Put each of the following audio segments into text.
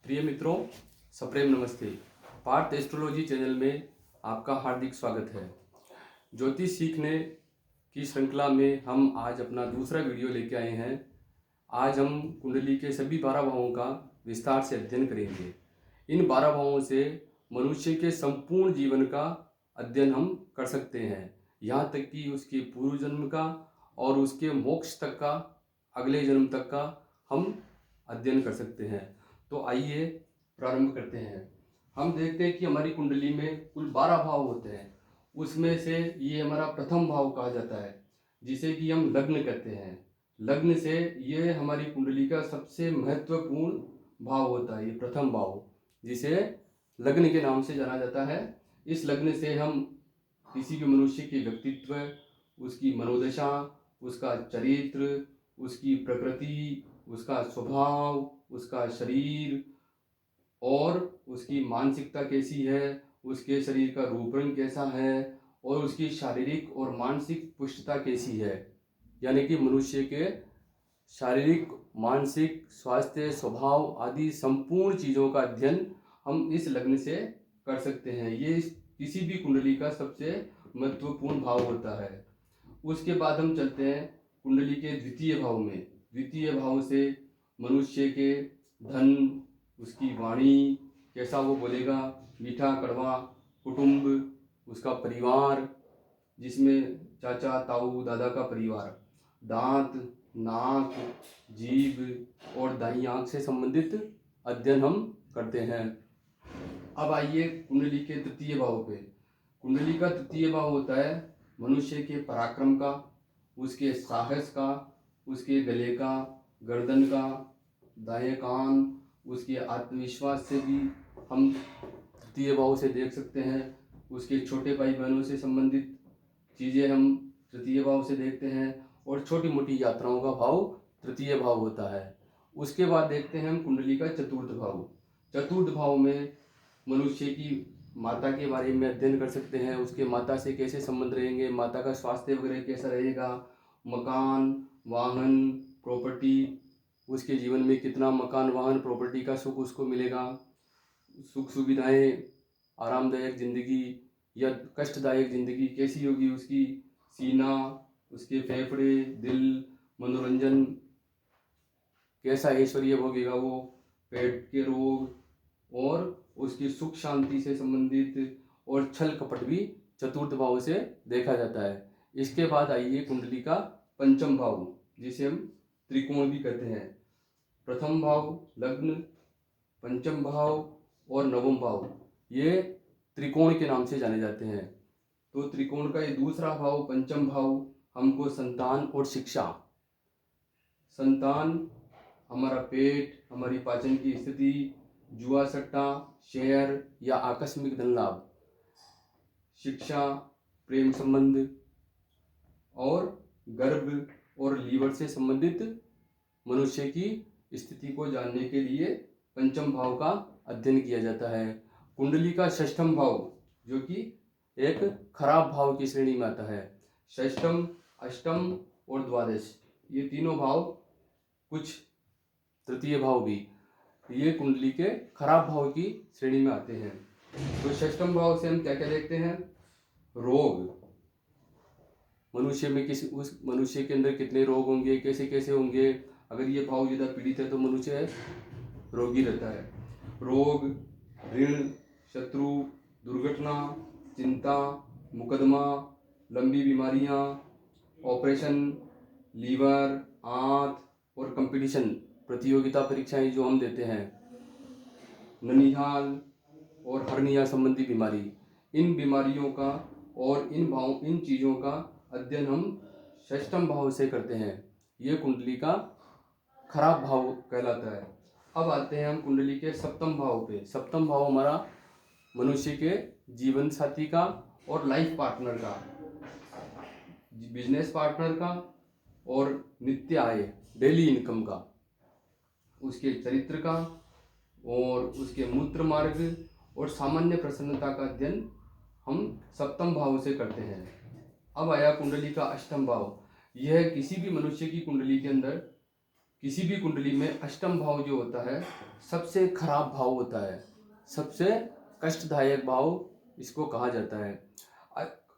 प्रिय मित्रों, सप्रेम नमस्ते। पार्थ एस्ट्रोलॉजी चैनल में आपका हार्दिक स्वागत है। ज्योतिष सीखने की श्रृंखला में हम आज अपना दूसरा वीडियो लेके आए हैं। आज हम कुंडली के सभी 12 भावों का विस्तार से अध्ययन करेंगे। इन 12 भावों से मनुष्य के संपूर्ण जीवन का अध्ययन हम कर सकते हैं, यहाँ तक कि उसके पूर्व जन्म का और उसके मोक्ष तक का, अगले जन्म तक का हम अध्ययन कर सकते हैं। तो आइए प्रारंभ करते हैं। हम देखते हैं कि हमारी कुंडली में कुल 12 भाव होते हैं। उसमें से ये हमारा प्रथम भाव कहा जाता है, जिसे कि हम लग्न कहते हैं। लग्न से ये हमारी कुंडली का सबसे महत्वपूर्ण भाव होता है, ये प्रथम भाव, जिसे लग्न के नाम से जाना जाता है। इस लग्न से हम किसी भी मनुष्य के व्यक्तित्व, उसकी मनोदशा, उसका चरित्र, उसकी प्रकृति, उसका स्वभाव, उसका शरीर और उसकी मानसिकता कैसी है, उसके शरीर का रूप रंग कैसा है और उसकी शारीरिक और मानसिक पुष्टता कैसी है, यानी कि मनुष्य के शारीरिक, मानसिक स्वास्थ्य, स्वभाव आदि संपूर्ण चीज़ों का अध्ययन हम इस लग्न से कर सकते हैं। ये किसी भी कुंडली का सबसे महत्वपूर्ण भाव होता है। उसके बाद हम चलते हैं कुंडली के द्वितीय भाव में। द्वितीय भाव से मनुष्य के धन, उसकी वाणी, कैसा वो बोलेगा, मीठा कड़वा, कुटुंब, उसका परिवार, जिसमें चाचा ताऊ दादा का परिवार, दांत, नाक, जीभ और दाहिनी आंख से संबंधित अध्ययन हम करते हैं। अब आइए कुंडली के तृतीय भाव पे। कुंडली का तृतीय भाव होता है मनुष्य के पराक्रम का, उसके साहस का, उसके गले का, गर्दन का, दाएं कान, उसके आत्मविश्वास से भी हम तृतीय भाव से देख सकते हैं। उसके छोटे भाई बहनों से संबंधित चीज़ें हम तृतीय भाव से देखते हैं और छोटी मोटी यात्राओं का भाव तृतीय भाव होता है। उसके बाद देखते हैं हम कुंडली का चतुर्थ भाव। चतुर्थ भाव में मनुष्य की माता के बारे में अध्ययन कर सकते हैं। उसके माता से कैसे संबंध रहेंगे, माता का स्वास्थ्य वगैरह कैसा रहेगा, मकान, वाहन, प्रॉपर्टी, उसके जीवन में कितना मकान, वाहन, प्रॉपर्टी का सुख उसको मिलेगा, सुख सुविधाएं, आरामदायक जिंदगी या कष्टदायक जिंदगी कैसी होगी उसकी, सीना, उसके फेफड़े, दिल, मनोरंजन, कैसा ऐश्वर्य भोगेगा वो, पेट के रोग और उसकी सुख शांति से संबंधित और छल कपट भी चतुर्थ भाव से देखा जाता है। इसके बाद आइए कुंडली का पंचम भाव, जिसे हम त्रिकोण भी कहते हैं। प्रथम भाव लग्न, पंचम भाव और नवम भाव, ये त्रिकोण के नाम से जाने जाते हैं। तो त्रिकोण का ये दूसरा भाव, पंचम भाव, हमको संतान और शिक्षा, संतान, हमारा पेट, हमारी पाचन की स्थिति, जुआ सट्टा, शेयर या आकस्मिक धन लाभ, शिक्षा, प्रेम संबंध और गर्भ और लीवर से संबंधित मनुष्य की स्थिति को जानने के लिए पंचम भाव का अध्ययन किया जाता है। कुंडली का षष्ठम भाव, जो कि एक खराब भाव की श्रेणी में आता है। षष्ठम, अष्टम और द्वादश, ये तीनों भाव, कुछ तृतीय भाव भी, ये कुंडली के खराब भाव की श्रेणी में आते हैं। तो षष्ठम भाव से हम क्या क्या देखते हैं? रोग, मनुष्य में उस मनुष्य के अंदर कितने रोग होंगे, कैसे कैसे होंगे। अगर ये भाव ज़्यादा पीड़ित है तो मनुष्य रोगी रहता है। रोग, ऋण, शत्रु, दुर्घटना, चिंता, मुकदमा, लंबी बीमारियां, ऑपरेशन, लीवर, आंत और कंपटीशन, प्रतियोगिता परीक्षाएं जो हम देते हैं, ननिहाल और हर्निया संबंधी बीमारी, इन बीमारियों का और इन चीज़ों का अध्ययन हम षष्ठम भाव से करते हैं। ये कुंडली का खराब भाव कहलाता है। अब आते हैं हम कुंडली के सप्तम भाव पे। सप्तम भाव हमारा मनुष्य के जीवन साथी का और लाइफ पार्टनर का, बिजनेस पार्टनर का और नित्य आय, डेली इनकम का, उसके चरित्र का और उसके मूत्र मार्ग और सामान्य प्रसन्नता का अध्ययन हम सप्तम भाव से करते हैं। अब आया कुंडली का अष्टम भाव। यह किसी भी मनुष्य की कुंडली के अंदर किसी भी कुंडली में अष्टम भाव जो होता है सबसे खराब भाव होता है, सबसे कष्टदायक भाव इसको कहा जाता है।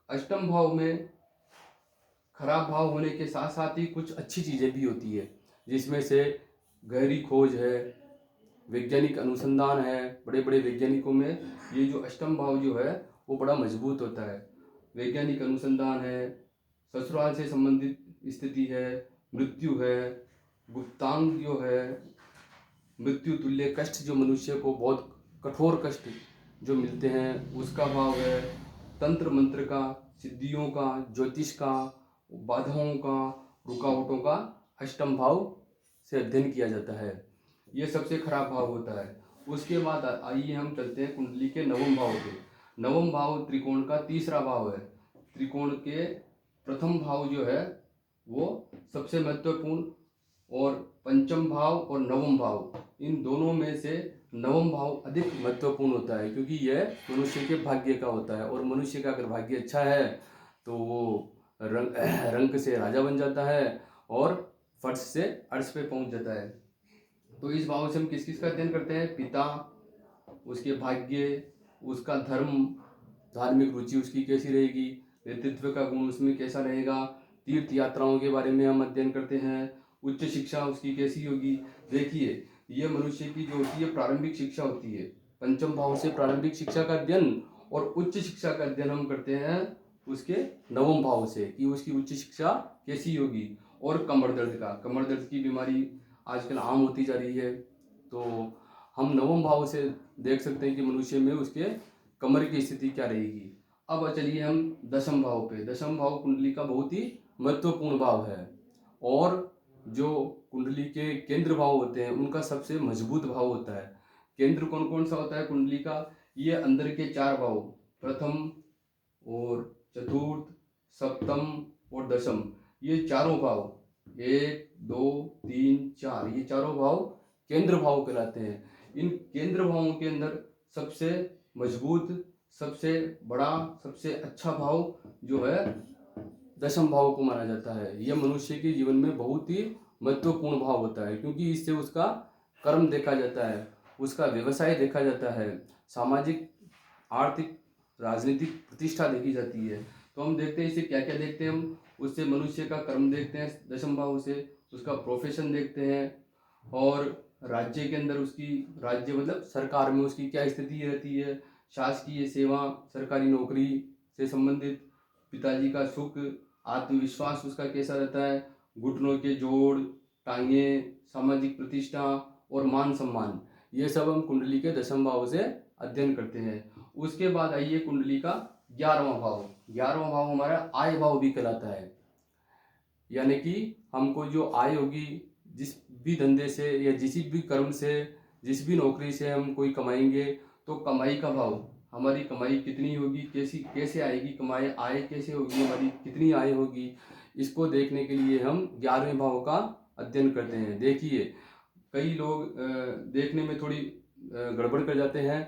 अष्टम भाव में खराब भाव होने के साथ साथ ही कुछ अच्छी चीज़ें भी होती है, जिसमें से गहरी खोज है, वैज्ञानिक अनुसंधान है। बड़े बड़े वैज्ञानिकों में ये जो अष्टम भाव जो है वो बड़ा मजबूत होता है। वैज्ञानिक अनुसंधान है, ससुराल से संबंधित स्थिति है, मृत्यु है, गुप्तांग जो है, मृत्यु तुल्य कष्ट जो मनुष्य को बहुत कठोर कष्ट जो मिलते हैं उसका भाव है, तंत्र मंत्र का, सिद्धियों का, ज्योतिष का, बाधाओं का, रुकावटों का अष्टम भाव से अध्ययन किया जाता है। ये सबसे खराब भाव होता है। उसके बाद आइए हम चलते हैं कुंडली के नवम भाव पे। नवम भाव त्रिकोण का तीसरा भाव है। त्रिकोण के प्रथम भाव जो है वो सबसे महत्वपूर्ण, और पंचम भाव और नवम भाव, इन दोनों में से नवम भाव अधिक महत्वपूर्ण होता है, क्योंकि यह मनुष्य के भाग्य का होता है। और मनुष्य का अगर भाग्य अच्छा है तो वो रंक से राजा बन जाता है और फर्श से अर्श पे पहुंच जाता है। तो इस भाव से हम किस किस का अध्ययन करते हैं? पिता, उसके भाग्य, उसका धर्म, धार्मिक रुचि उसकी कैसी रहेगी, नेतृत्व का गुण उसमें कैसा रहेगा, तीर्थ यात्राओं के बारे में हम अध्ययन करते हैं, उच्च शिक्षा उसकी कैसी होगी। देखिए, ये मनुष्य की जो होती है प्रारंभिक शिक्षा होती है। पंचम भाव से प्रारंभिक शिक्षा का अध्ययन और उच्च शिक्षा का अध्ययन हम करते हैं उसके नवम भाव से, कि उसकी उच्च शिक्षा कैसी होगी। और कमर दर्द की बीमारी आजकल आम होती जा रही है, तो हम नवम भाव से देख सकते हैं कि मनुष्य में उसके कमर की स्थिति क्या रहेगी। अब चलिए हम दशम भाव पे। दशम भाव कुंडली का बहुत ही महत्वपूर्ण भाव है, और जो कुंडली के केंद्र भाव होते हैं उनका सबसे मजबूत भाव होता है। केंद्र कौन कौन सा होता है कुंडली का? ये अंदर के चार भाव, प्रथम और चतुर्थ, सप्तम और दशम, ये चारों भाव, 1 2 3 4, ये चारों भाव केंद्र भाव कहलाते हैं। इन केंद्र भावों के अंदर सबसे मजबूत, सबसे बड़ा, सबसे अच्छा भाव जो है दशम भाव को माना जाता है। यह मनुष्य के जीवन में बहुत ही महत्वपूर्ण भाव होता है, क्योंकि इससे उसका कर्म देखा जाता है, उसका व्यवसाय देखा जाता है, सामाजिक, आर्थिक, राजनीतिक प्रतिष्ठा देखी जाती है। तो हम देखते हैं इसे क्या क्या देखते हैं हम, उससे मनुष्य का कर्म देखते हैं दशम भाव से, उसका प्रोफेशन देखते हैं, और राज्य के अंदर उसकी, राज्य मतलब सरकार में उसकी क्या स्थिति रहती है, शासकीय सेवा, सरकारी नौकरी से संबंधित, पिताजी का सुख, आत्मविश्वास उसका कैसा रहता है, घुटनों के जोड़, टांगे, सामाजिक प्रतिष्ठा और मान सम्मान, ये सब हम कुंडली के दशम भाव से अध्ययन करते हैं। उसके बाद आइए कुंडली का 11वां भाव। 11वां भाव हमारा आय भाव भी कहलाता है, यानी कि हमको जो आय होगी, जिस भी धंधे से या जिस भी कर्म से, जिस भी नौकरी से हम कोई कमाएंगे, तो कमाई का भाव, हमारी कमाई कितनी होगी, कैसे आएगी कमाई, आय कैसे होगी हमारी, कितनी आय होगी, इसको देखने के लिए हम 11वें भाव का अध्ययन करते हैं। देखिए, कई लोग देखने में थोड़ी गड़बड़ कर जाते हैं,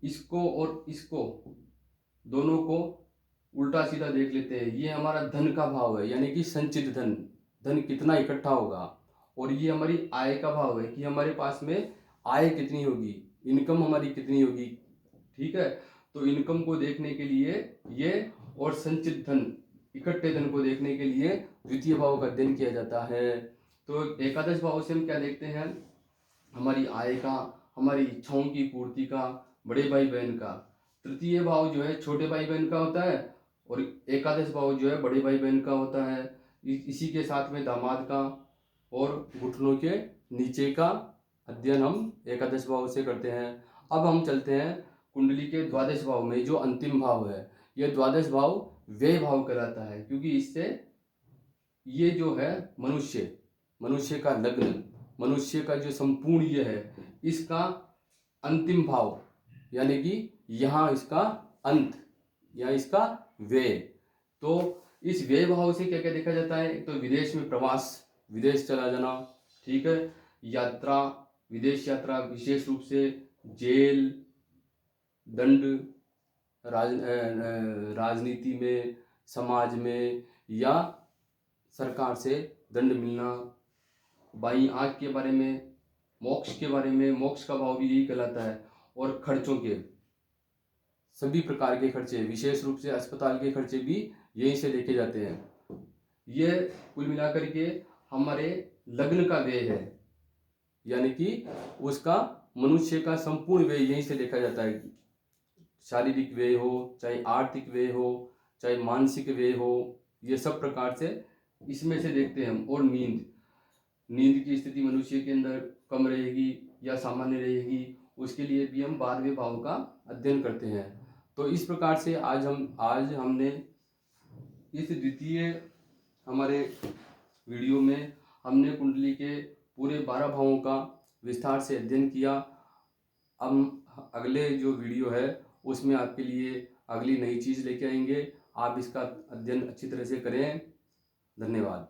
इसको और इसको दोनों को उल्टा सीधा देख लेते हैं। ये हमारा धन का भाव है, यानी कि संचित धन, धन कितना इकट्ठा होगा, और ये हमारी आय का भाव है कि हमारे पास में आय कितनी होगी, इनकम हमारी कितनी होगी। ठीक है, तो इनकम को देखने के लिए ये, और संचित धन, इकट्ठे धन को देखने के लिए द्वितीय भाव का अध्ययन किया जाता है। तो एकादश भाव से हम क्या देखते हैं? हमारी आय का, हमारी इच्छाओं की पूर्ति का, बड़े भाई बहन का। तृतीय भाव जो है छोटे भाई बहन का होता है, और एकादश भाव जो है बड़े भाई बहन का होता है। इसी के साथ में दामाद का और घुटनों के नीचे का अध्ययन हम एकादश भाव से करते हैं। अब हम चलते हैं कुंडली के द्वादश भाव में, जो अंतिम भाव है। यह द्वादश भाव व्यय भाव कहलाता है, क्योंकि इससे ये जो है मनुष्य का लग्न, मनुष्य का जो संपूर्ण ये है, इसका अंतिम भाव, यानी कि यहाँ इसका अंत या इसका व्यय। तो इस व्यय भाव से क्या क्या देखा जाता है? तो विदेश में प्रवास, विदेश चला जाना, ठीक है, यात्रा, विदेश यात्रा, विशेष रूप से जेल, दंड, राजनीति में, समाज में, या सरकार से दंड मिलना, बाईं आंख के बारे में, मोक्ष के बारे में, मोक्ष का भाव भी यही कहलाता है, और खर्चों के सभी प्रकार के खर्चे, विशेष रूप से अस्पताल के खर्चे भी यहीं से देखे जाते हैं। यह कुल मिलाकर के हमारे लग्न का व्यय है, यानी कि उसका मनुष्य का संपूर्ण व्यय यहीं से देखा जाता है। शारीरिक व्यय हो, चाहे आर्थिक व्यय हो, चाहे मानसिक व्यय हो, ये सब प्रकार से इसमें से देखते हैं हम। और नींद की स्थिति मनुष्य के अंदर कम रहेगी या सामान्य रहेगी, उसके लिए भी हम 12वें भाव का अध्ययन करते हैं। तो इस प्रकार से आज हमने इस द्वितीय हमारे वीडियो में हमने कुंडली के पूरे 12 भावों का विस्तार से अध्ययन किया। अब अगले जो वीडियो है उसमें आपके लिए अगली नई चीज़ लेके आएंगे। आप इसका अध्ययन अच्छी तरह से करें। धन्यवाद।